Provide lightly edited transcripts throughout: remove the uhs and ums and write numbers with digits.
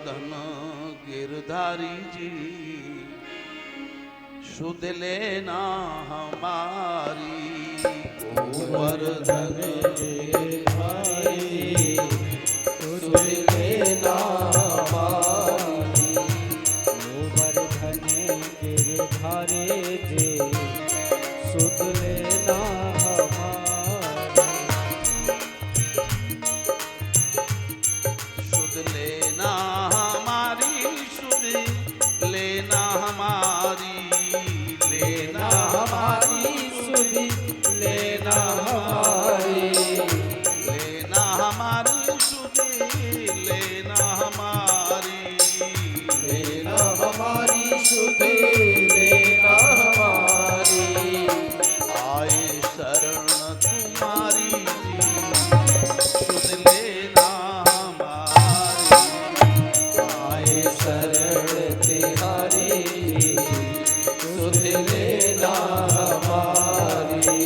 गोवर्धन गिरधारी जी सुध लेना हमारी। गोवर्धन गिरधारी सुध लेना हमारी। गोवर्धन गिरधारी जी सुध लेना हमारी। सुध लेना हमारी, सुध लेना हमारी, लेना हमारी, सुध लेना हमारी। लेना हमारी, सुध लेना हमारी, लेना हमारी सुध लेना हमारी। आए शरण तुम्हारी जी सुध लेना हमारी। आए शरण तिहारी सुध लेना हमारी।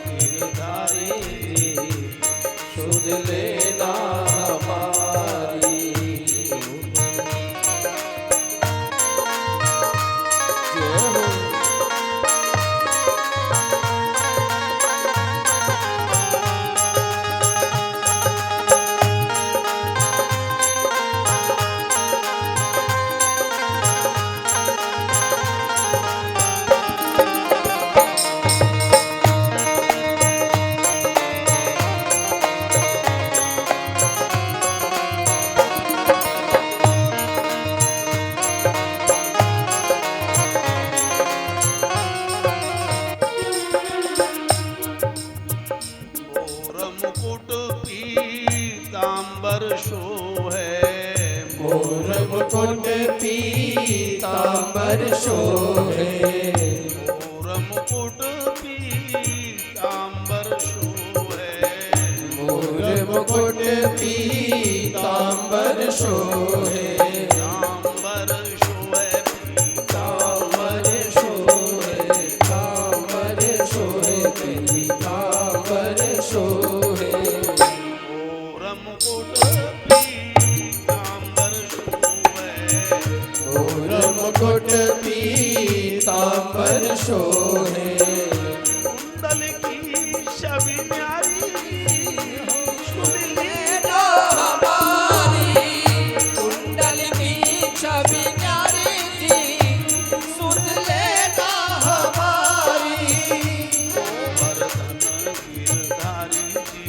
गिरधारी सुध लेना हमारी। जय हो। मोर मुकुट पीतांबर शोभे। मोर मुकुट पीतांबर शोभे। मोर मुकुट पीतांबर शोभे। मोर मुकुट पीतांबर शोभे। पीतांबर शोभे, पीतांबर शोभे। पीतांबर शोभे। पीतांबर शोभे। मोर मुकुट पीतांबर शोभे। मोर मुकुट पीतांबर शोभे। कुंडल की छवि न्यारी सुध लेना हमारी। कुंडल की छवि न्यारी जी सुध लेना हमारी। गोवर्धन गिरधारी जी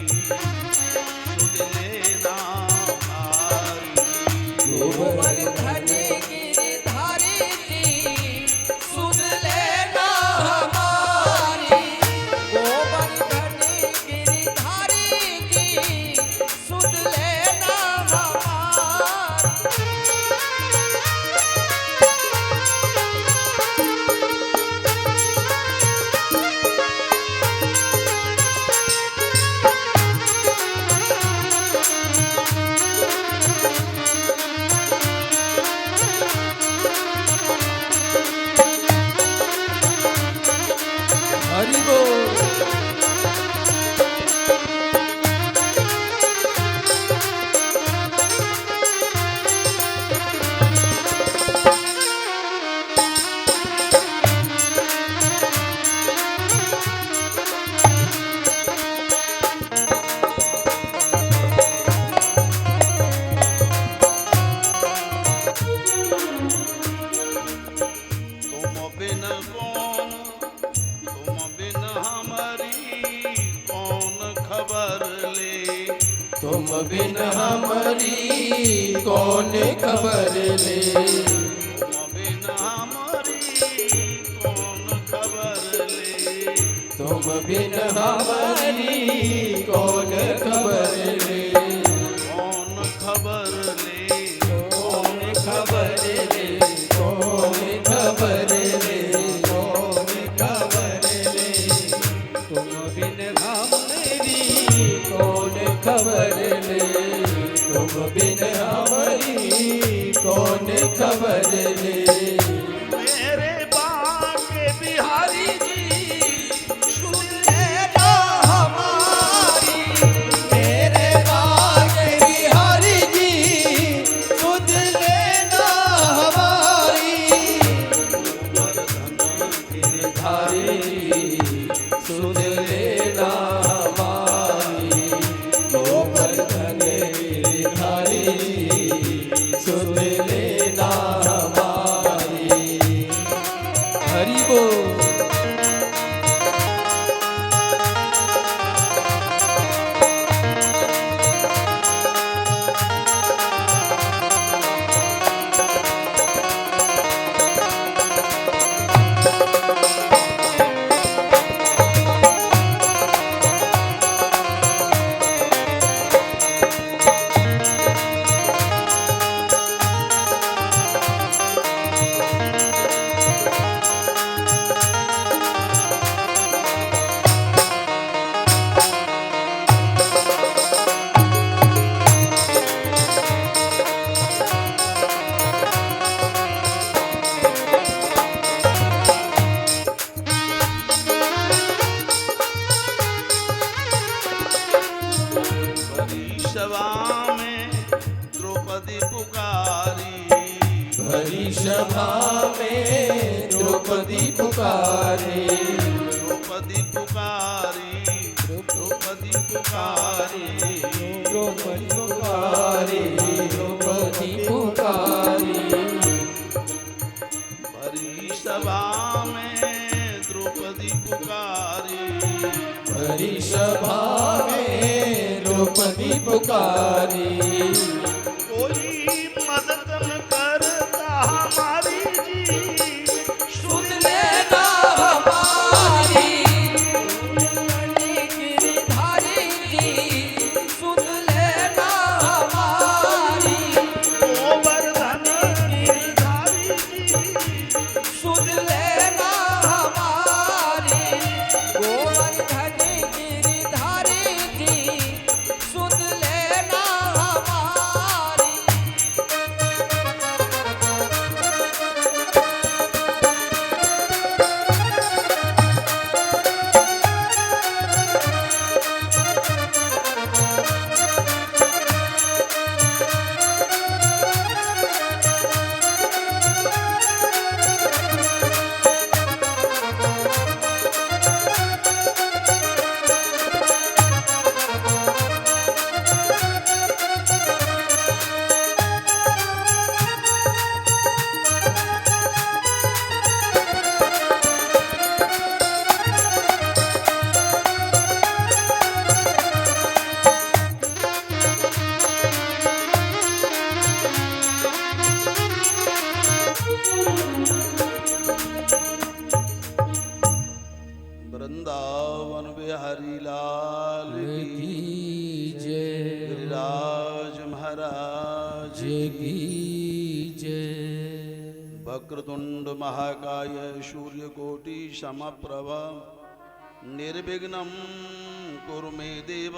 सुध लेना हमारी। गोवर्धन गिरधारी जी सुध लेना हमारी। गोवर्धन गिरधारी जी सुध लेना हमारी। हरि बोल। तुम बिन कौन, तुम बिन हमारी कौन खबर ले। तुम बिन हमारी कौन खबर ले। तुम बिन हमारी कौन खबर ले। तुम बिन हमारी कौन खबर ले। कौन खबर ले। कौन खबर ले। कौन खबर ले। कौन खबर ले। तुम बिन हमारी कौन खबर ले। तुम बिन हमारी कौन खबर ले। मेरे बाके बिहारी जी सुध हमारी। मेरे बाग बिहारी जी द्रौपदी पुकारी। भरी सभा में द्रौपदी पुकारे, द्रौपदी पुकारी, द्रौपदी पुकारी, द्रौपदी पुकारे, द्रौपदी पुकारी। भरी सभा में द्रौपदी पुकारी। भरी सभा में द्रौपदी पुकारी। कोई मदद न करता हमारी जी, सुन लेना हमारी, गिरधारी जी, सुन लेना हमारी। गोवर्धन गिरधारी जी, सुन लेना हमारी, गोवर्धन गिरधारी जी, सुन लेना हमारी। वृंदावन बिहारी लाल की जय, गिरिराज महाराज की जय। वक्रतुंड महाकाय सूर्यकोटि समप्रभ निर्विघ्नं कुरु मे देव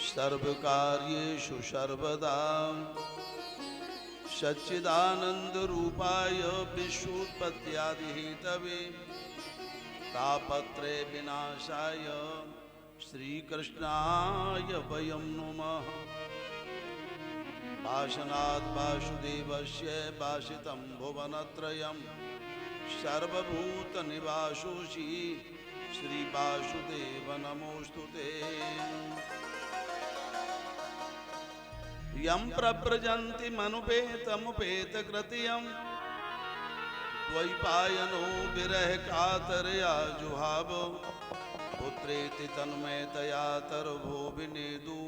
सर्वकार्येषु सर्वदा। सच्चिदानंद रूपाय विश्वोत्पत्त्यादिहेतवे तापत्रय विनाशाय श्रीकृष्णाय वयं नुमः। भाषणात् वासुदेवस्य भाषितं भुवनत्रयं सर्वभूतनिवासोऽसि श्रीवासुदेव नमोऽस्तु ते। यं प्रव्रजन्ति मनुपेतमुपेतकृत्यं द्वैपायनो विरह कातरया जुहाव। पुत्रेति तन्मयतया तर्भो विनेदु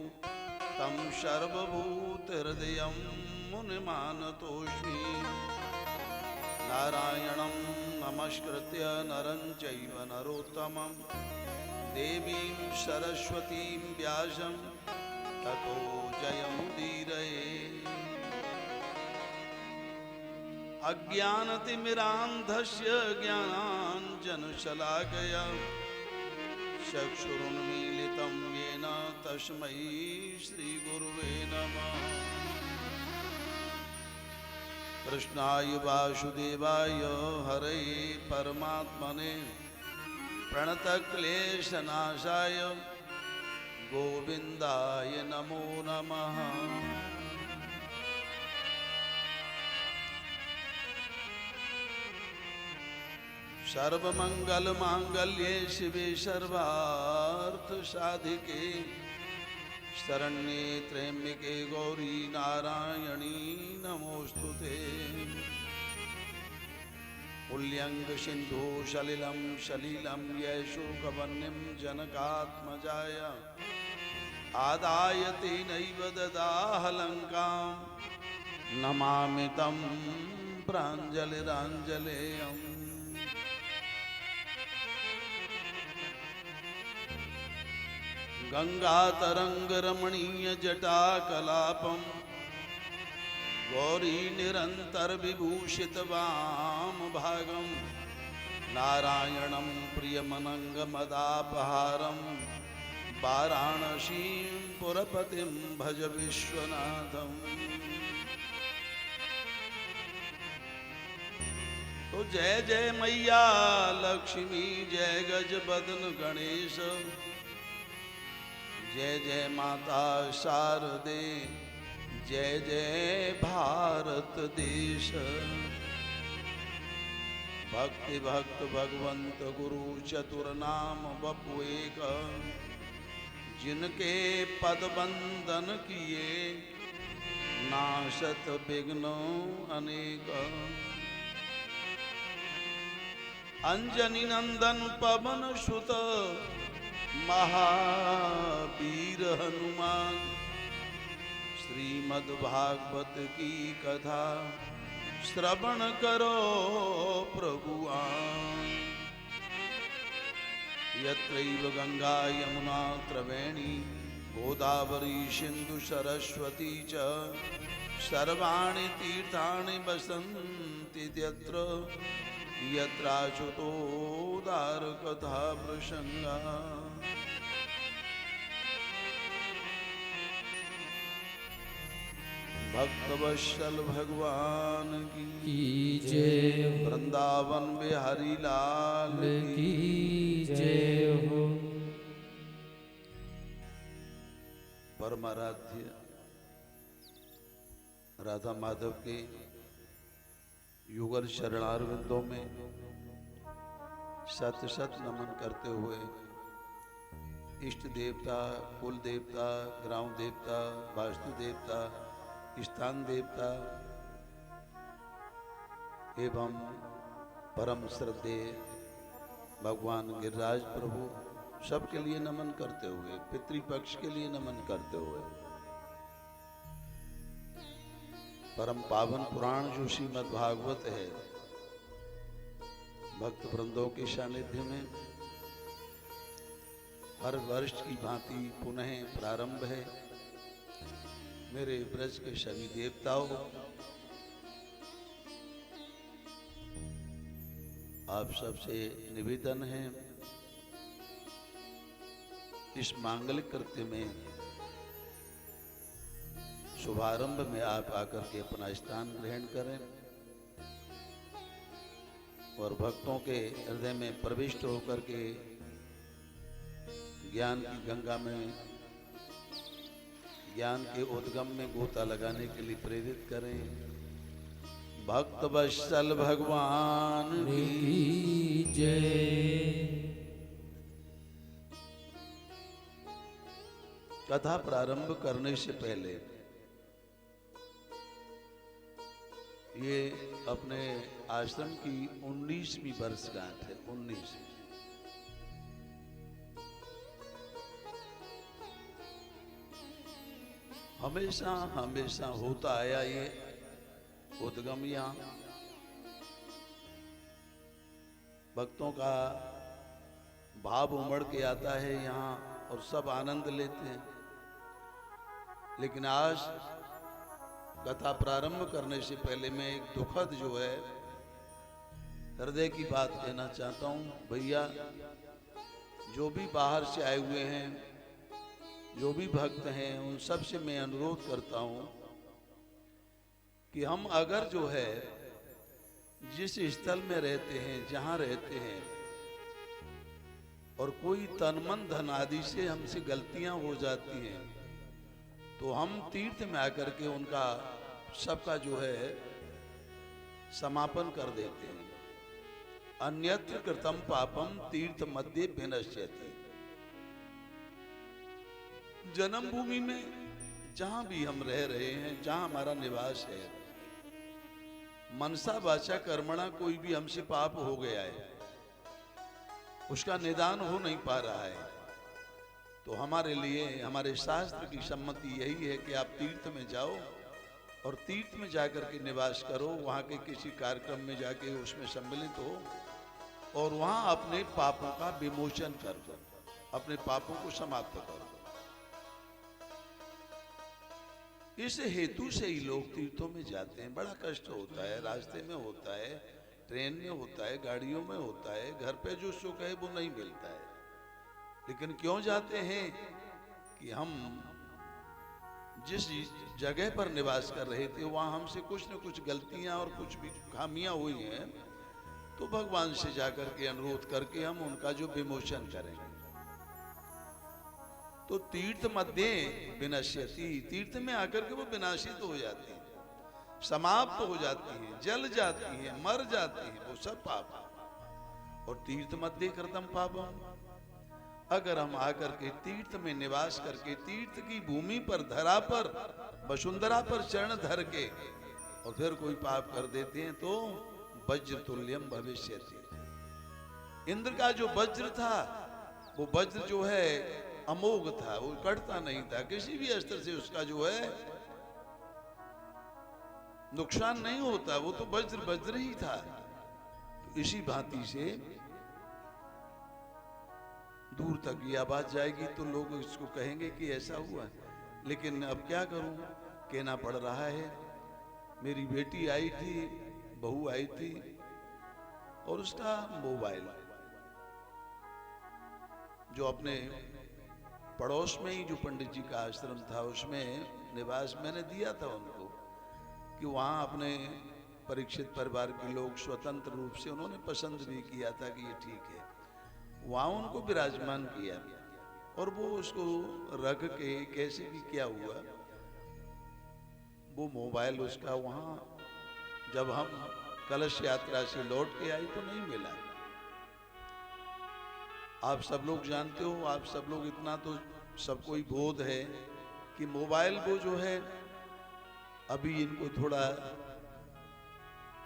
तं सर्वभूतहृदयं मुनिमानतोऽस्मि। नारायणं नमस्कृत्य नरं चैव नरोत्तमं देवीं सरस्वतीं व्यासं ततो जयमुदीरये। अज्ञानतिमिरान्धस्य ज्ञानाञ्जनशलाकया चक्षुरुन्मीलितं येन तस्मै श्रीगुरुवे नमः। कृष्णाय वासुदेवाय हरये परमात्मने प्रणतक्लेशनाशाय गोविन्दाय नमो नमः। सर्वमंगलमांगल्ये शिवे सर्वार्थसाधिके शरण्ये त्र्यंबके गौरी नारायणी नमोस्तुते। उल्लंघ सिंधु सलिलं सलीलं यशोकवन्यं जनकात्मजाय आदाय तेनैव ददाह लंकां नमामि तं प्राञ्जलिराञ्जलेयम्। गंगातरंगरमणीय जटाकलापं गौरी निरंतर विभूषित वाम भागं नारायणं प्रियमनंगमदापहारं वाराणसीं पुरपतिं भज विश्वनाथं। तो जय जय मैया लक्ष्मी, जय गजबदन गणेश, जय जय माता शारदे, जय जय भारत देश। भक्ति भक्त भगवंत गुरु चतुर नाम बपु एक, जिनके पद बंदन किए नाशत विघ्न अनेक। अंजनी नंदन पवन सुत महावीर हनुमान, श्रीमद् भागवत की कथा श्रवण करो प्रभु आन। यत्रैव गंगा यमुना त्रिवेणी गोदावरी सिंधु सरस्वती च, सर्वाणि तीर्थानि वसन्ति यत्र, यत्राच्युतोदार कथा प्रसंगा। भक्तवत्सल भगवान की जय हो, वृंदावन बिहारी लाल की जय हो। परमाराध्य राधा माधव के युगल शरणारविंदों में सत सत नमन करते हुए इष्ट देवता, कुल देवता, ग्राम देवता, वास्तु देवता, स्थान देवता एवं परम श्रद्धेय भगवान गिरिराज प्रभु सबके लिए नमन करते हुए, पितृपक्ष के लिए नमन करते हुए, परम पावन पुराण जो श्रीमद् भागवत है, भक्त वृंदों के सानिध्य में हर वर्ष की भांति पुनः प्रारंभ है। मेरे ब्रज के सभी देवताओं, आप सबसे निवेदन है इस मांगलिक कृत्य में शुभारंभ में आप आकर के अपना स्थान ग्रहण करें और भक्तों के हृदय में प्रविष्ट होकर के ज्ञान की गंगा में, ज्ञान के उद्गम में गोता लगाने के लिए प्रेरित करें। भक्त वत्सल भगवान की जय। कथा प्रारंभ करने से पहले ये अपने आश्रम की 19वीं वर्षगांठ है। 19 हमेशा हमेशा होता आया ये उद्गम। यहाँ भक्तों का भाव उमड़ के आता है यहाँ और सब आनंद लेते हैं। लेकिन आज कथा प्रारंभ करने से पहले मैं एक दुखद जो है हृदय की बात कहना चाहता हूँ। भैया जो भी बाहर से आए हुए हैं, जो भी भक्त हैं, उन सब से मैं अनुरोध करता हूँ कि हम अगर जो है जिस स्थल में रहते हैं, जहाँ रहते हैं, और कोई तन मन धन आदि से हमसे गलतियां हो जाती हैं, तो हम तीर्थ में आकर के उनका सबका जो है समापन कर देते हैं। अन्यत्र कृतम पापम तीर्थ मध्य विनश्यति। जन्मभूमि में जहां भी हम रह रहे हैं, जहां हमारा निवास है, मनसा वाचा कर्मणा कोई भी हमसे पाप हो गया है, उसका निदान हो नहीं पा रहा है, तो हमारे लिए हमारे शास्त्र की सम्मति यही है कि आप तीर्थ में जाओ और तीर्थ में जाकर के निवास करो। वहाँ के किसी कार्यक्रम में जाके उसमें सम्मिलित हो और वहाँ अपने पापों का विमोचन कर दो, अपने पापों को समाप्त कर दो। इस हेतु से ही लोग तीर्थों में जाते हैं। बड़ा कष्ट होता है, रास्ते में होता है, ट्रेन में होता है, गाड़ियों में होता है, घर पे जो सुख है वो नहीं मिलता है। लेकिन क्यों जाते हैं कि हम जिस जगह पर निवास कर रहे थे वहां हमसे कुछ न कुछ गलतियां और कुछ भी खामियां हुई हैं, तो भगवान से जाकर के अनुरोध करके हम उनका जो विमोचन करेंगे। तो तीर्थ मध्य विनश्यति, तीर्थ में आकर के वो विनाशित हो जाती है, समाप्त हो जाती है, जल जाती है, मर जाती है, वो सब पाप। और तीर्थ मध्य कृतम पापम, अगर हम आकर के तीर्थ में निवास करके तीर्थ की भूमि पर, धरा पर, वसुंधरा पर चरण धर के और फिर कोई पाप कर देते हैं तो वज्र तुल्यम भविष्यति। इंद्र का जो वज्र था, वो वज्र जो है अमोघ था, वो कटता नहीं था, किसी भी अस्त्र से उसका जो है नुकसान नहीं होता, वो तो वज्र वज्र ही था। तो इसी भांति से दूर तक ये आवाज जाएगी तो लोग इसको कहेंगे कि ऐसा हुआ, लेकिन अब क्या करूं, कहना पड़ रहा है। मेरी बेटी आई थी, बहू आई थी, और उसका मोबाइल जो अपने पड़ोस में ही जो पंडित जी का आश्रम था उसमें निवास मैंने दिया था उनको, कि वहाँ अपने परीक्षित परिवार के लोग स्वतंत्र रूप से उन्होंने पसंद भी किया था कि ये ठीक है, वहाँ उनको विराजमान किया। और वो उसको रख के कैसे भी क्या हुआ, वो मोबाइल उसका वहाँ जब हम कलश यात्रा से लौट के आई तो नहीं मिला। आप सब लोग जानते हो, आप सब लोग इतना तो सबको ही बोध है कि मोबाइल वो जो है अभी इनको थोड़ा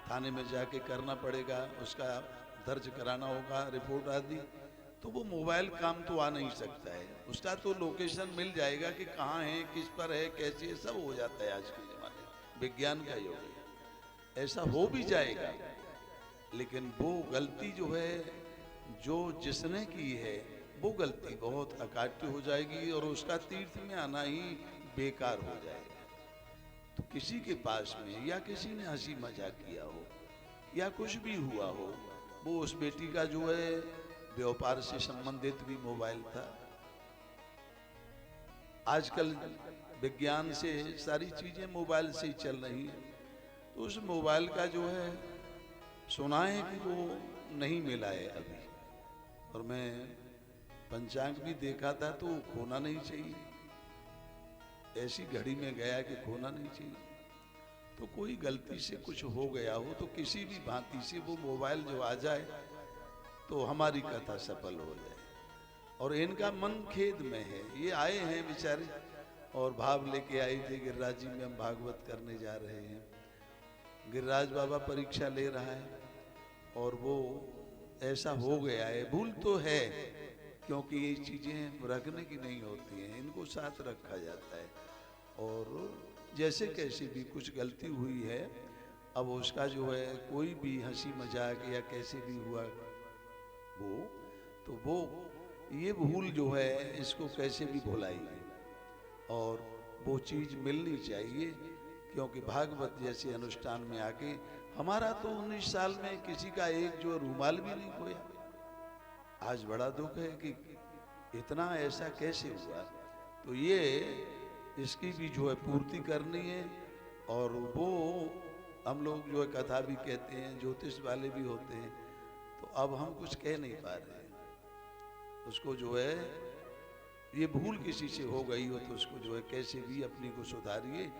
थाने में जाके करना पड़ेगा, उसका दर्ज कराना होगा रिपोर्ट आदि, तो वो मोबाइल काम तो आ नहीं सकता है, उसका तो लोकेशन मिल जाएगा कि कहाँ है, किस पर है, कैसे है, सब हो जाता है आज के जमाने में, विज्ञान का युग है, ऐसा हो भी जाएगा। लेकिन वो गलती जो है, जो जिसने की है, वो गलती बहुत अकाट्य हो जाएगी और उसका तीर्थ में आना ही बेकार हो जाएगा। तो किसी के पास में या किसी ने हंसी मजाक किया हो या कुछ भी हुआ हो, वो उस बेटी का जो है व्यापार से संबंधित भी मोबाइल था। आजकल विज्ञान से सारी चीजें मोबाइल से ही चल रही है, तो उस मोबाइल का जो है सुना है कि वो नहीं मिला है अभी, और मैं पंचांग भी देखा था तो खोना नहीं चाहिए, ऐसी घड़ी में गया कि खोना नहीं चाहिए। तो कोई गलती से कुछ हो गया हो तो किसी भी भांति से वो मोबाइल जो आ जाए तो हमारी कथा सफल हो जाए। और इनका मन खेद में है, ये आए हैं बेचारे और भाव लेके आए थे, गिरिराज जी में हम भागवत करने जा रहे हैं, गिरिराज बाबा परीक्षा ले रहा है और वो ऐसा हो गया है। भूल तो है क्योंकि ये चीजें रखने की नहीं होती हैं, इनको साथ रखा जाता है, और जैसे कैसे भी कुछ गलती हुई है, अब उसका जो है कोई भी हंसी मजाक या कैसे भी हुआ वो, तो वो ये भूल जो है इसको कैसे भी भुलाइए, और वो चीज मिलनी चाहिए। क्योंकि भागवत जैसे अनुष्ठान में आके हमारा तो 19 साल में किसी का एक जो रूमाल भी नहीं खोया। आज बड़ा दुख है कि इतना ऐसा कैसे हुआ, तो ये इसकी भी जो है पूर्ति करनी है। और वो हम लोग जो है कथा भी कहते हैं, ज्योतिष वाले भी होते हैं, तो अब हम कुछ कह नहीं पा रहे हैं। उसको जो है ये भूल किसी से हो गई हो तो उसको जो है कैसे भी अपनी को सुधारिए,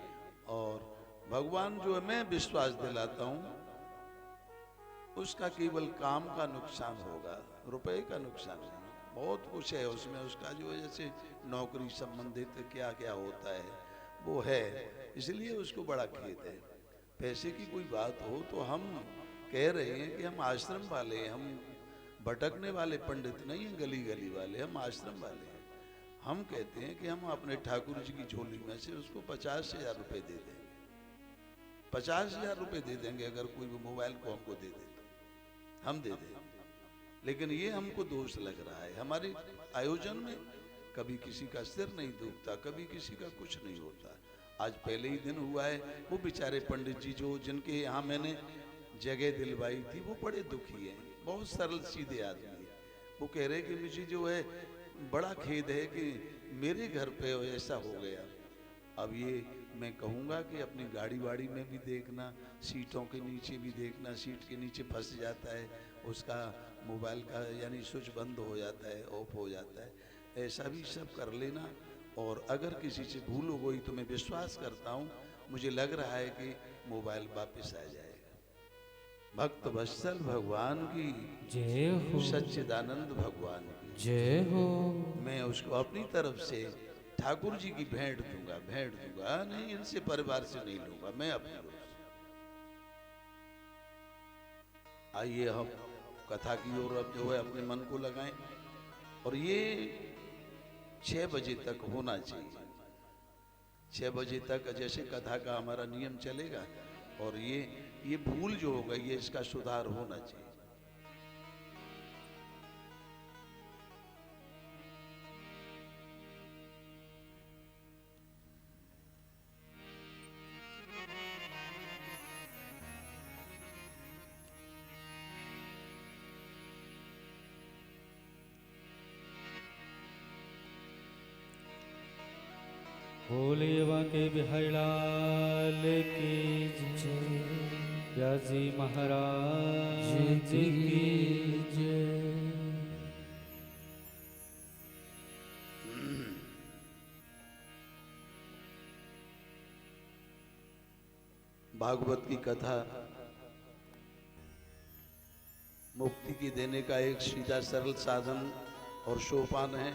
और भगवान जो है मैं विश्वास दिलाता हूँ उसका केवल काम का नुकसान होगा, रुपए का नुकसान नहीं। बहुत कुछ है उसमें, उसका जो है जैसे नौकरी संबंधित क्या क्या होता है वो है, इसलिए उसको बड़ा खेद है। पैसे की कोई बात हो तो हम कह रहे हैं कि हम आश्रम वाले हैं, हम भटकने वाले पंडित नहीं हैं, गली गली वाले, हम आश्रम वाले हैं। हम कहते हैं कि हम अपने ठाकुर जी की झोली में से उसको 50,000 रुपये दे देंगे, 50,000 रुपये दे देंगे, अगर कोई भी मोबाइल को हमको दे दे तो हम दे देंगे। लेकिन ये हमको दोष लग रहा है, हमारे आयोजन में कभी किसी का सिर नहीं दुखता, कभी किसी का कुछ नहीं होता। आज पहले ही दिन हुआ है, वो बेचारे पंडित जी जो जिनके यहाँ मैंने जगह दिलवाई थी वो बड़े दुखी हैं, बहुत सरल सीधे आदमी है। वो कह रहे कि मुझे जो है बड़ा खेद है कि मेरे घर पे ऐसा हो गया। अब ये मैं कहूँगा कि अपनी गाड़ी वाड़ी में भी देखना, सीटों के नीचे भी देखना, सीट के नीचे फंस जाता है उसका मोबाइल का, यानी स्विच बंद हो जाता है, ऑफ हो जाता है, ऐसा भी सब कर लेना। और अगर किसी से भूल हो गई तो मैं विश्वास करता हूँ, मुझे लग रहा है कि मोबाइल वापस आ जाएगा। भक्त वत्सल भगवान की जय हो, सच्चिदानंद भगवान की जय हो। मैं उसको अपनी तरफ से ठाकुर जी की भेंट दूंगा, नहीं इनसे परिवार से नहीं लूंगा, मैं अपनी ओर से। आइए हम कथा की ओर अब जो है अपने मन को लगाएं, और ये 6 बजे तक होना चाहिए। 6 बजे तक जैसे कथा का हमारा नियम चलेगा, और ये भूल जो हो गई है इसका सुधार होना चाहिए। भोले बाबा के बिहार की जय, व्यासी महाराज की जय। भागवत की कथा मुक्ति की देने का एक सीधा सरल साधन और सोपान है।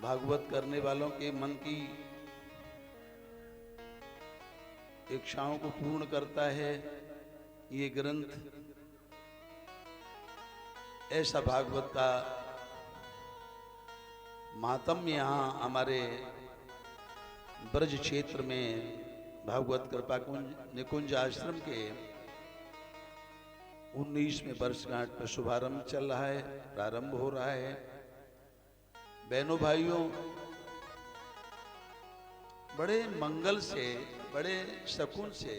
भागवत करने वालों के मन की इच्छाओं को पूर्ण करता है ये ग्रंथ। ऐसा भागवत का महात्म्य यहाँ हमारे ब्रज क्षेत्र में भागवत कृपा कुंज निकुंज आश्रम के 19वें वर्षगांठ पर शुभारंभ चल रहा है, प्रारंभ हो रहा है। बहनों भाइयों, बड़े मंगल से, बड़े सुकून से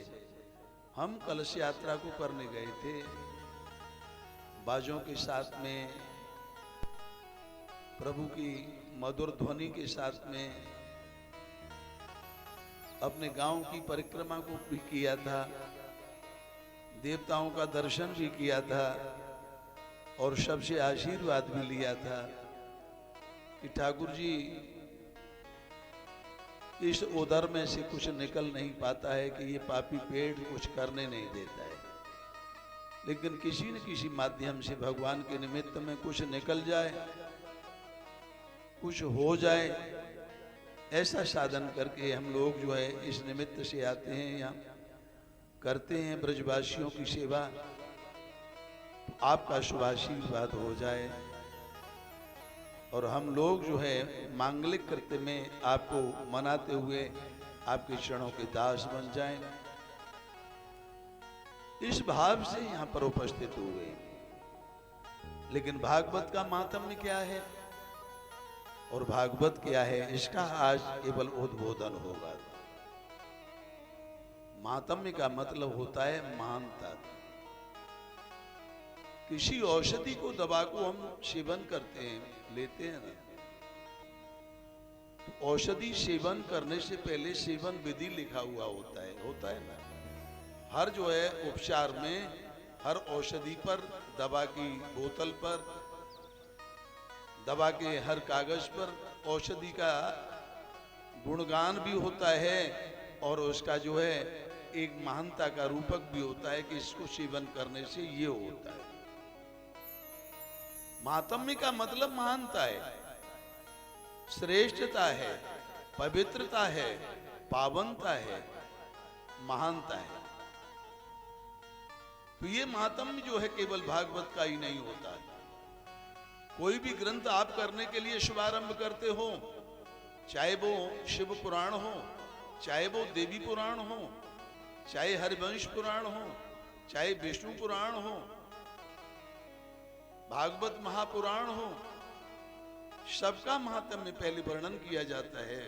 हम कलश यात्रा को करने गए थे। बाजों के साथ में, प्रभु की मधुर ध्वनि के साथ में अपने गांव की परिक्रमा को भी किया था, देवताओं का दर्शन भी किया था, और सबसे आशीर्वाद भी लिया था कि ठाकुर जी इस उदर में से कुछ निकल नहीं पाता है कि ये पापी पेड़ कुछ करने नहीं देता है, लेकिन किसी न किसी माध्यम से भगवान के निमित्त में कुछ निकल जाए, कुछ हो जाए, ऐसा साधन करके हम लोग जो है इस निमित्त से आते हैं, यहाँ करते हैं ब्रजवासियों की सेवा। आपका शुभाशीर्वाद हो जाए और हम लोग जो है मांगलिक कृत्य में आपको मनाते हुए आपके चरणों के दास बन जाएं, इस भाव से यहाँ पर उपस्थित हुए। लेकिन भागवत का मातम्य क्या है और भागवत क्या है, इसका आज केवल उद्बोधन होगा। मातम्य का मतलब होता है महानता। किसी औषधि को, दवा को हम सेवन करते हैं, लेते हैं ना, तो औषधि सेवन करने से पहले सेवन विधि लिखा हुआ होता है ना। हर जो है उपचार में, हर औषधि पर, दवा की बोतल पर, दवा के हर कागज पर औषधि का गुणगान भी होता है और उसका जो है एक महानता का रूपक भी होता है कि इसको सेवन करने से ये होता है। मातम्य का मतलब महानता है, श्रेष्ठता है, पवित्रता है, पावनता है, महानता है। तो ये मातम्य जो है केवल भागवत का ही नहीं होता है। कोई भी ग्रंथ आप करने के लिए शुभारंभ करते हो, चाहे वो शिव पुराण हो, चाहे वो देवी पुराण हो, चाहे हरिवंश पुराण हो, चाहे विष्णु पुराण हो, भागवत महापुराण हो, सबका महात्म्य पहले वर्णन किया जाता है।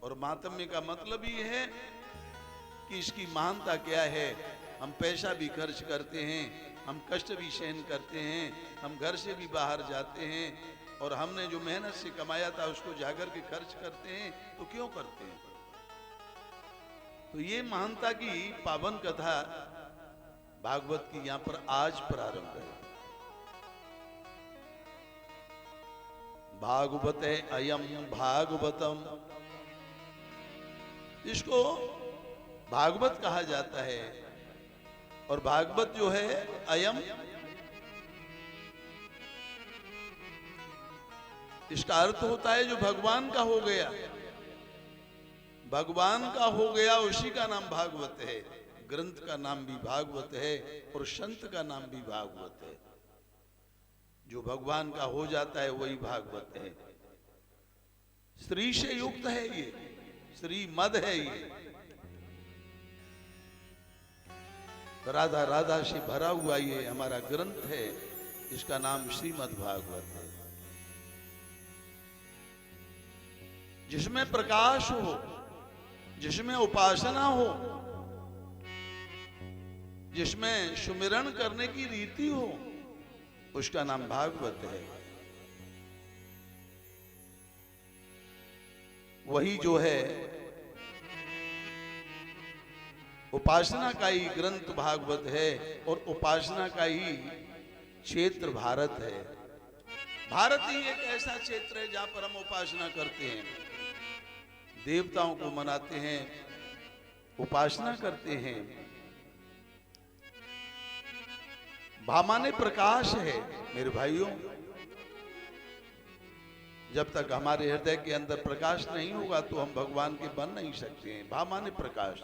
और महात्म्य का मतलब ही है कि इसकी महानता क्या है। हम पैसा भी खर्च करते हैं, हम कष्ट भी सहन करते हैं, हम घर से भी बाहर जाते हैं और हमने जो मेहनत से कमाया था उसको जाकर के खर्च करते हैं, तो क्यों करते हैं? तो ये महानता की पावन कथा भागवत की यहाँ पर आज प्रारंभ है। भागवते अयम भागवतम, इसको भागवत कहा जाता है। और भागवत जो है अयम, इसका अर्थ होता है जो भगवान का हो गया, भगवान का हो गया उसी का नाम भागवत है। ग्रंथ का नाम भी भागवत है और संत का नाम भी भागवत है। जो भगवान का हो जाता है वही भागवत है। श्री से युक्त है ये, श्री मद है ये, राधा राधा से भरा हुआ ये हमारा ग्रंथ है। इसका नाम श्रीमद् भागवत है। जिसमें प्रकाश हो, जिसमें उपासना हो, जिसमें सुमिरन करने की रीति हो, उसका नाम भागवत है। वही जो है उपासना का ही ग्रंथ भागवत है और उपासना का ही क्षेत्र भारत है। भारत ही एक ऐसा क्षेत्र है जहां पर हम उपासना करते हैं, देवताओं को मनाते हैं, उपासना करते हैं। भामाने प्रकाश है मेरे भाइयों। जब तक हमारे हृदय के अंदर प्रकाश नहीं होगा तो हम भगवान के बन नहीं सकते हैं। भामाने प्रकाश,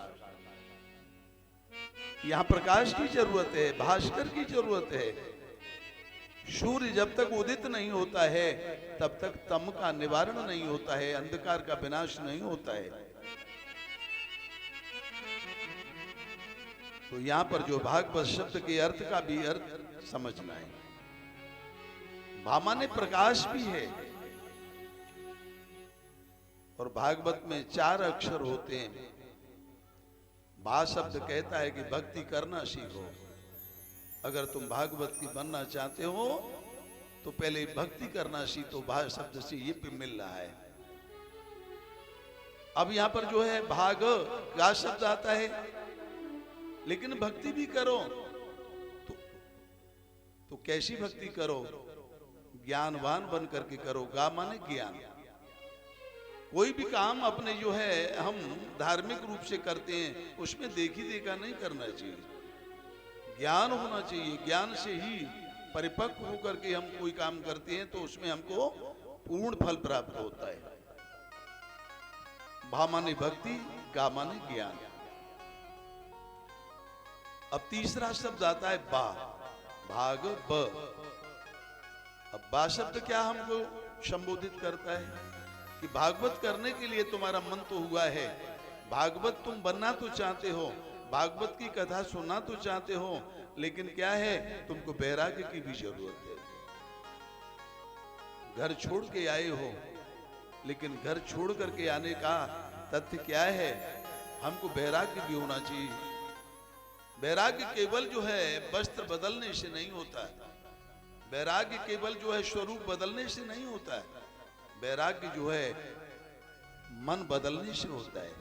यहां प्रकाश की जरूरत है, भास्कर की जरूरत है। सूर्य जब तक उदित नहीं होता है तब तक तम का निवारण नहीं होता है, अंधकार का विनाश नहीं होता है। तो यहां पर जो भागवत शब्द के अर्थ का भी अर्थ समझना है। भामाने प्रकाश भी है। और भागवत में 4 अक्षर होते हैं। भा शब्द कहता है कि भक्ति करना सीखो। अगर तुम भागवत की बनना चाहते हो तो पहले भक्ति करना सीखो। भा शब्द से ये भी मिल रहा है। अब यहां पर जो है भाग का शब्द आता है, लेकिन भक्ति भी करो तो कैसी भक्ति करो? ज्ञानवान बन करके करो। गा माने ज्ञान। कोई भी काम अपने जो है हम धार्मिक रूप से करते हैं उसमें देखी देखा नहीं करना चाहिए, ज्ञान होना चाहिए। ज्ञान से ही परिपक्व होकर के हम कोई काम करते हैं तो उसमें हमको पूर्ण फल प्राप्त होता है। भा माने भक्ति, गा माने ज्ञान। अब तीसरा शब्द आता है बा, भाग ब। अब बा शब्द क्या हमको संबोधित करता है कि भागवत करने के लिए तुम्हारा मन तो हुआ है, भागवत तुम बनना तो चाहते हो, भागवत की कथा सुनना तो चाहते हो, लेकिन क्या है तुमको वैराग्य की भी जरूरत है। घर छोड़ के आए हो, लेकिन घर छोड़ करके आने का तथ्य क्या है? हमको वैराग्य भी होना चाहिए। वैराग्य केवल जो है वस्त्र बदलने से नहीं होता है। वैराग्य केवल जो है स्वरूप बदलने से नहीं होता है। वैराग्य जो है मन बदलने से होता है।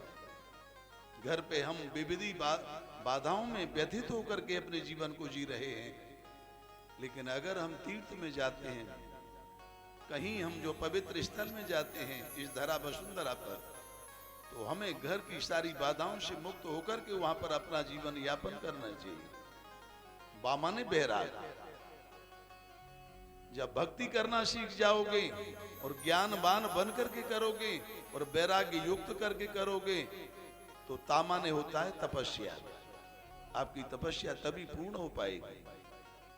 घर पे हम विविधि बाधाओं में व्यथित होकर के अपने जीवन को जी रहे हैं, लेकिन अगर हम तीर्थ में जाते हैं, कहीं हम जो पवित्र स्थल में जाते हैं इस धरा वसुंधरा पर, तो हमें घर की सारी बाधाओं से मुक्त होकर के वहां पर अपना जीवन यापन करना चाहिए। बामाने बैराग। जब भक्ति करना सीख जाओगे और ज्ञानवान बन करके करोगे और वैराग्य युक्त करके करोगे तो तामाने होता है तपस्या। आपकी तपस्या तभी पूर्ण हो पाएगी,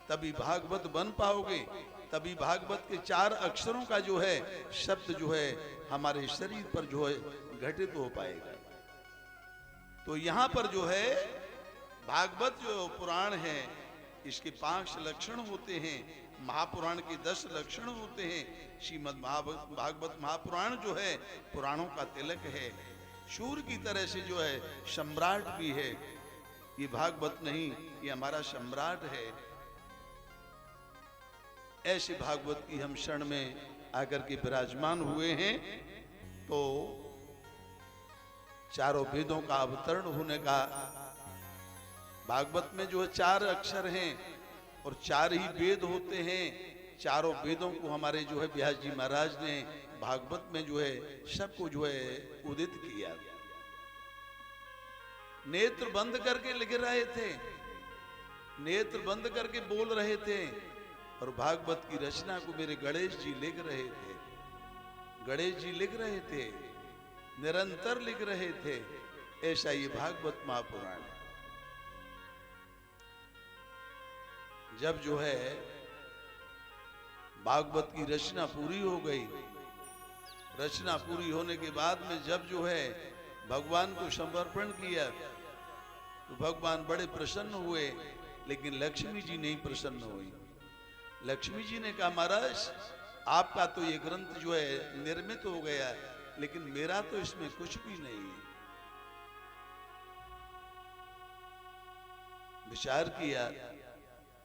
तभी भागवत बन पाओगे, तभी भागवत के 4 अक्षरों का जो है शब्द जो है हमारे शरीर पर जो है घटित हो पाएगा। तो यहां पर जो है भागवत जो पुराण है इसके 5 लक्षण होते हैं। महापुराण के 10 लक्षण होते हैं। श्रीमद् भागवत महापुराण जो है पुराणों का तिलक है। सूर्य की तरह से जो है सम्राट भी है। ये भागवत नहीं, ये हमारा सम्राट है। ऐसे भागवत की हम शरण में आकर के विराजमान हुए हैं। तो चारों वेदों का अवतरण होने का, भागवत में जो है 4 अक्षर हैं और 4 ही वेद होते हैं। चारों वेदों को हमारे जो है व्यास जी महाराज ने भागवत में जो है सबको जो है उदित किया। नेत्र बंद करके लिख रहे थे, नेत्र बंद करके बोल रहे थे, और भागवत की रचना को मेरे गणेश जी लिख रहे थे। गणेश जी लिख रहे थे, निरंतर लिख रहे थे। ऐसा ये भागवत महापुराण है। जब जो है भागवत की रचना पूरी हो गई, रचना पूरी होने के बाद में जब जो है भगवान को समर्पण किया तो भगवान बड़े प्रसन्न हुए, लेकिन लक्ष्मी जी नहीं प्रसन्न हुई। लक्ष्मी जी ने कहा, महाराज आपका तो ये ग्रंथ जो है निर्मित हो गया, लेकिन मेरा तो इसमें कुछ भी नहीं है। विचार किया,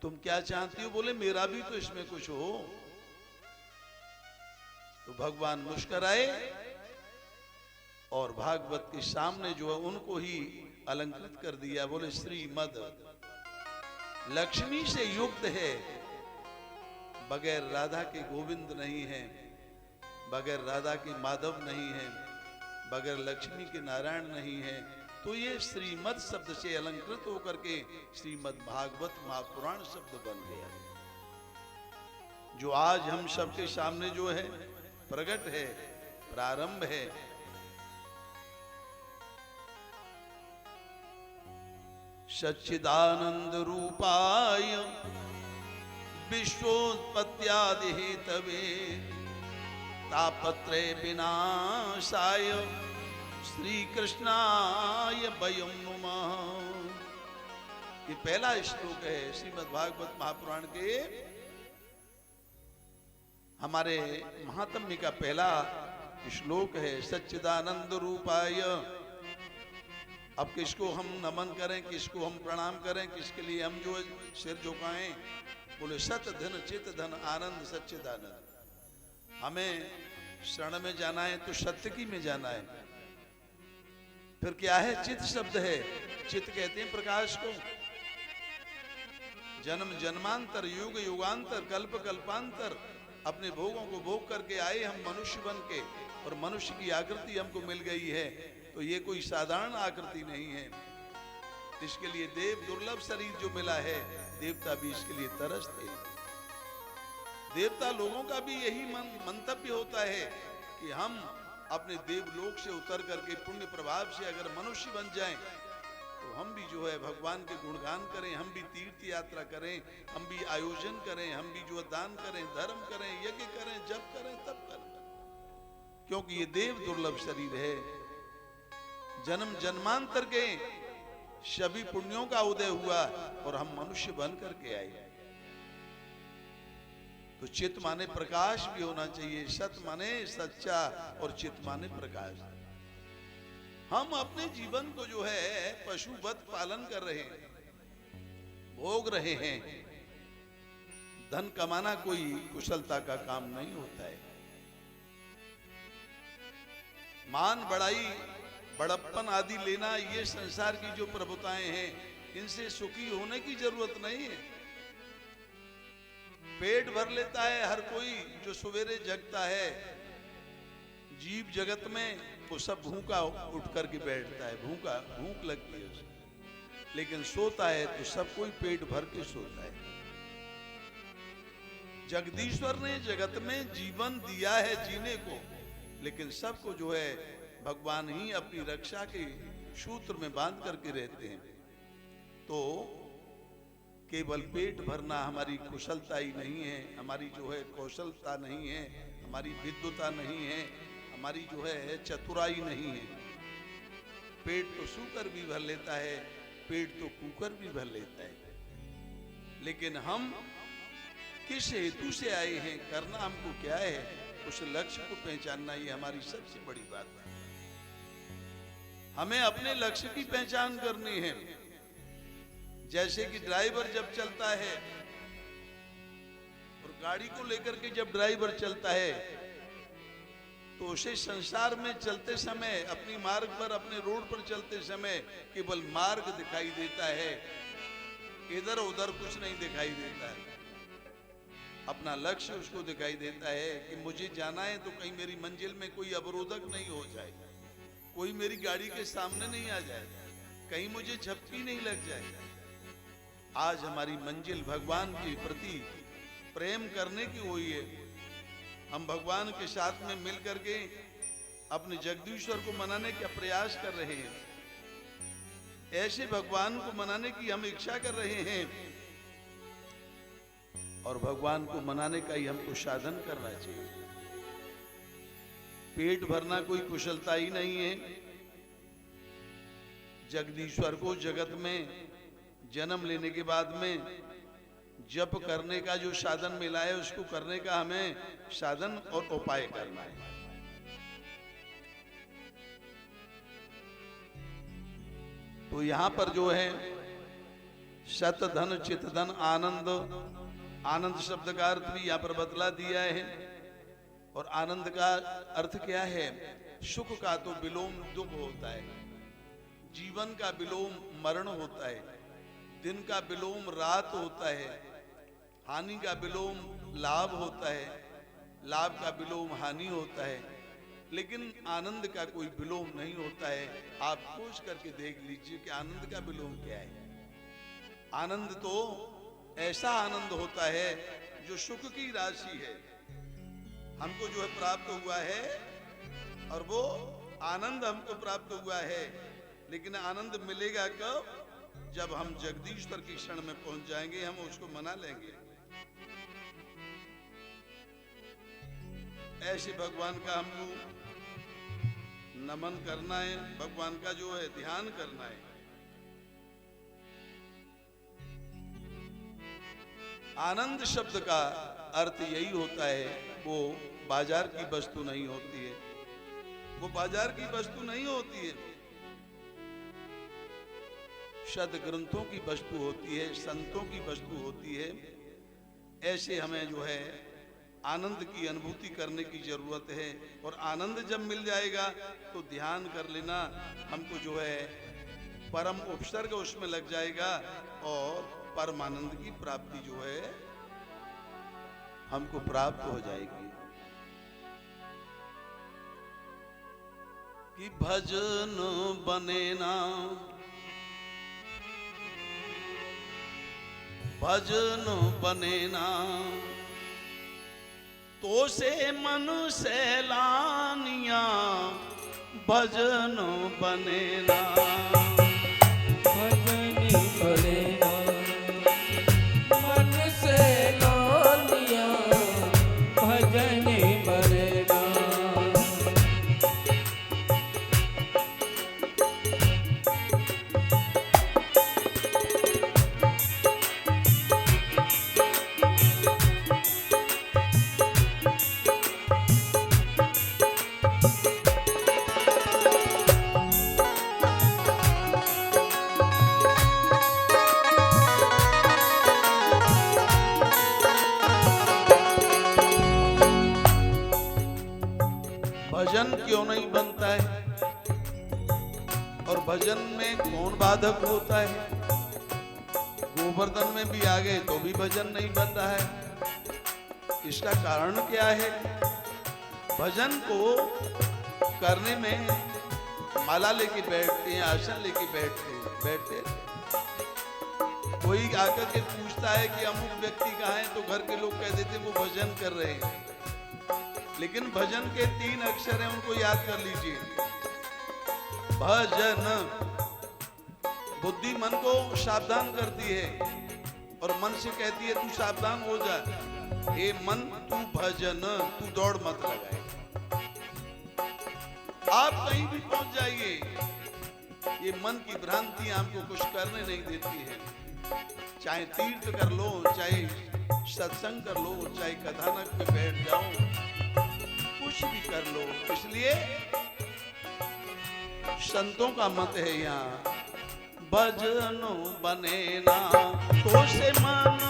तुम क्या चाहती हो? बोले मेरा भी तो इसमें कुछ हो। तो भगवान मुस्कुराए और भागवत के सामने जो है उनको ही अलंकृत कर दिया। बोले श्रीमद लक्ष्मी से युक्त है, बगैर राधा के गोविंद नहीं है, बगैर राधा के माधव नहीं है, बगैर लक्ष्मी के नारायण नहीं है। तो ये श्रीमद शब्द से अलंकृत होकर के श्रीमद भागवत महापुराण शब्द बन गया, जो आज हम सबके सामने जो है प्रकट है, प्रारंभ है। सच्चिदानंद रूपाय विश्वोत्पत्त्यादि हेतवे तापत्रय विनाशाय श्री कृष्णाय वयं नुमः। ये पहला श्लोक है श्रीमद् भागवत महापुराण के हमारे महात्म्य का पहला श्लोक है, सच्चिदानंद रूपाय। अब किसको हम नमन करें, किसको हम प्रणाम करें, किसके लिए हम जो सिर झुकाएं? बोले सत धन चित धन आनंद सच्चिदानंद। हमें शरण में जाना है तो सत्य की में जाना है। फिर क्या है? चित शब्द है। चित कहते हैं प्रकाश को। जन्म जन्मांतर युग युगांतर कल्प कल्पांतर अपने भोगों को भोग करके आए हम मनुष्य बन के, और मनुष्य की आकृति हमको मिल गई है। तो ये कोई साधारण आकृति नहीं है। इसके लिए देव दुर्लभ शरीर जो मिला है, देवता भी इसके लिए तरसते हैं। देवता लोगों का भी यही मंतव्य होता है कि हम अपने देवलोक से उतर करके पुण्य प्रभाव से अगर मनुष्य बन जाएं तो हम भी जो है भगवान के गुणगान करें, हम भी तीर्थ यात्रा करें, हम भी आयोजन करें, हम भी जो दान करें, धर्म करें, यज्ञ करें, जप करें, तप करें, क्योंकि ये देव दुर्लभ शरीर है। जन्म जन्मांतर के सभी पुण्यों का उदय हुआ और हम मनुष्य बन करके आए। तो चित माने प्रकाश भी होना चाहिए, सत माने सच्चा और चित माने प्रकाश। हम अपने जीवन को जो है पशुवत पालन कर रहे हैं, भोग रहे हैं। धन कमाना कोई कुशलता का काम नहीं होता है। मान बढ़ाई बड़प्पन आदि लेना, ये संसार की जो प्रभुताएं हैं, इनसे सुखी होने की जरूरत नहीं है। पेट भर लेता है हर कोई जो सवेरे जगता है। जीव जगत में वो सब भूखा उठ करके बैठता है, भूख लगती है उसे, लेकिन सोता है तो सब कोई पेट भर के सोता है। जगदीश्वर ने जगत में जीवन दिया है जीने को, लेकिन सबको जो है भगवान ही अपनी रक्षा के सूत्र में बांध करके रहते हैं। तो केवल पेट भरना हमारी कुशलता ही नहीं है, हमारी जो है कौशलता नहीं है, हमारी विद्वता नहीं है, हमारी जो है चतुराई नहीं है। पेट तो सूकर भी भर लेता है, पेट तो कुकर भी भर लेता है, लेकिन हम किस हेतु से आए हैं, करना हमको क्या है, उस लक्ष्य को पहचानना ये हमारी सबसे बड़ी बात है। हमें अपने लक्ष्य की पहचान करनी है। जैसे कि ड्राइवर जब चलता है और गाड़ी को लेकर के जब ड्राइवर चलता है तो उसे संसार में चलते समय, अपनी मार्ग पर, अपने रोड पर चलते समय केवल मार्ग दिखाई देता है, इधर उधर कुछ नहीं दिखाई देता है। अपना लक्ष्य उसको दिखाई देता है कि मुझे जाना है तो कहीं मेरी मंजिल में कोई अवरोधक नहीं हो जाए, कोई मेरी गाड़ी के सामने नहीं आ जाए, कहीं मुझे झपकी नहीं लग जाए। आज हमारी मंजिल भगवान के प्रति प्रेम करने की हुई है। हम भगवान के साथ में मिल करके अपने जगदीश्वर को मनाने का प्रयास कर रहे हैं। ऐसे भगवान को मनाने की हम इच्छा कर रहे हैं और भगवान को मनाने का ही हमको साधन करना चाहिए। पेट भरना कोई कुशलता ही नहीं है। जगदीश्वर को जगत में जन्म लेने के बाद में जप करने का जो साधन मिला है उसको करने का हमें साधन और उपाय करना है। तो यहां पर जो है सत धन चित धन आनंद, आनंद शब्द का अर्थ भी यहां पर बतला दिया है। और आनंद का अर्थ क्या है? सुख का तो विलोम दुख होता है, जीवन का विलोम मरण होता है, दिन का विलोम रात होता है, हानि का विलोम लाभ होता है, लाभ का विलोम हानि होता है, लेकिन आनंद का कोई विलोम नहीं होता है। आप खोज करके देख लीजिए कि आनंद का विलोम क्या है। आनंद तो ऐसा आनंद होता है जो सुख की राशि है, हमको जो है प्राप्त हुआ है, और वो आनंद हमको प्राप्त हुआ है। लेकिन आनंद मिलेगा कब? जब हम जगदीश्वर की क्षण में पहुंच जाएंगे, हम उसको मना लेंगे। ऐसे भगवान का हमको नमन करना है, भगवान का जो है ध्यान करना है। आनंद शब्द का अर्थ यही होता है, वो बाजार की वस्तु नहीं होती है, वो बाजार की वस्तु नहीं होती है, सद ग्रंथों की वस्तु होती है, संतों की वस्तु होती है। ऐसे हमें जो है आनंद की अनुभूति करने की जरूरत है। और आनंद जब मिल जाएगा तो ध्यान कर लेना, हमको जो है परम उपसर्ग उसमें लग जाएगा और परमानंद की प्राप्ति जो है हमको प्राप्त हो जाएगी। कि भजन बने ना, भजन बने ना, तो से मन सैलानिया, भजन बने ना, भजन बने ना, मन से लानिया, भजन बने ना। भजन क्यों नहीं बनता है? और भजन में कौन बाधक होता है? गोवर्धन में भी आ गए तो भी भजन नहीं बन रहा है। इसका कारण क्या है? भजन को करने में माला लेके बैठते हैं, आसन लेके बैठते हैं। कोई आकर के पूछता है कि अमुक व्यक्ति कहाँ है, तो घर के लोग कह देते हैं वो भजन कर रहे हैं। लेकिन भजन के 3 अक्षर हैं, उनको याद कर लीजिए। भजन, बुद्धि मन को सावधान करती है और मन से कहती है तू सावधान हो जा, हे मन तू भजन, तू दौड़ मत लगाए। आप कहीं भी पहुंच जाइए, ये मन की भ्रांतियां हमको कुछ करने नहीं देती है। चाहे तीर्थ कर लो, चाहे सत्संग कर लो, चाहे कथानक पे बैठ जाओ, कुछ भी कर लो। इसलिए संतों का मत है यहाँ, भजन बने ना, तो से मन